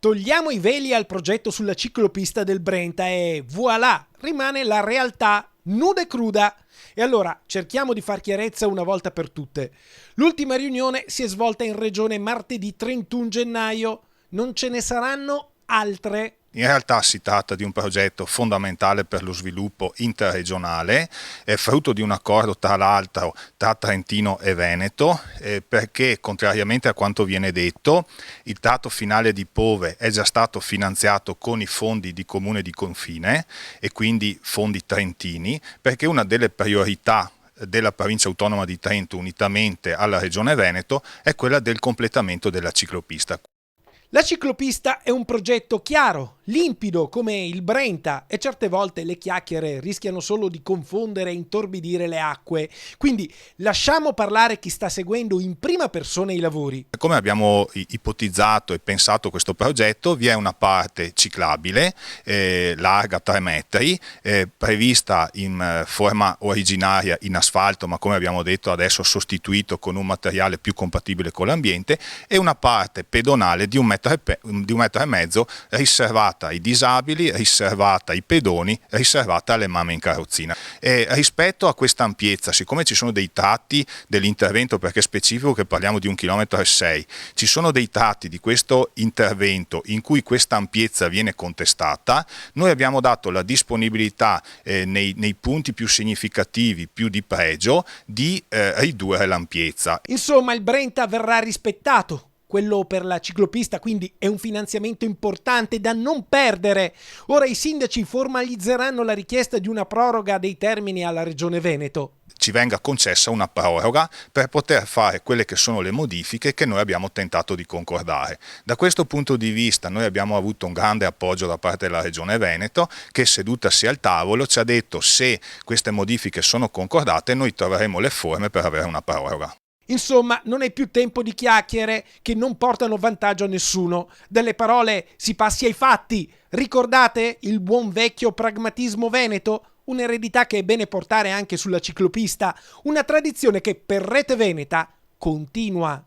Togliamo i veli al progetto sulla ciclopista del Brenta e voilà, rimane la realtà nuda e cruda. E allora cerchiamo di far chiarezza una volta per tutte. L'ultima riunione si è svolta in regione martedì 31 gennaio. Non ce ne saranno altre. In realtà si tratta di un progetto fondamentale per lo sviluppo interregionale, è frutto di un accordo tra l'altro tra Trentino e Veneto, perché contrariamente a quanto viene detto, il tratto finale di Pove è già stato finanziato con i fondi di comune di confine e quindi fondi trentini, perché una delle priorità della provincia autonoma di Trento unitamente alla regione Veneto è quella del completamento della ciclopista. La ciclopista è un progetto chiaro, limpido come il Brenta e certe volte le chiacchiere rischiano solo di confondere e intorbidire le acque. Quindi lasciamo parlare chi sta seguendo in prima persona i lavori. Come abbiamo ipotizzato e pensato questo progetto, vi è una parte ciclabile larga 3 metri, prevista in forma originaria in asfalto, ma come abbiamo detto adesso sostituito con un materiale più compatibile con l'ambiente, e una parte pedonale di 1,5 metri riservata ai disabili, riservata ai pedoni, riservata alle mamme in carrozzina. Rispetto a questa ampiezza, siccome ci sono dei tratti dell'intervento, perché è specifico che parliamo di 1,6 km, ci sono dei tratti di questo intervento in cui questa ampiezza viene contestata, noi abbiamo dato la disponibilità nei punti più significativi, più di pregio, di ridurre l'ampiezza. Insomma, il Brenta verrà rispettato. Quello per la ciclopista quindi è un finanziamento importante da non perdere. Ora i sindaci formalizzeranno la richiesta di una proroga dei termini alla Regione Veneto. Ci venga concessa una proroga per poter fare quelle che sono le modifiche che noi abbiamo tentato di concordare. Da questo punto di vista noi abbiamo avuto un grande appoggio da parte della Regione Veneto che, sedutasi al tavolo, ci ha detto se queste modifiche sono concordate noi troveremo le forme per avere una proroga. Insomma, non è più tempo di chiacchiere che non portano vantaggio a nessuno. Dalle parole si passi ai fatti. Ricordate il buon vecchio pragmatismo veneto? Un'eredità che è bene portare anche sulla ciclopista, una tradizione che per Rete Veneta continua.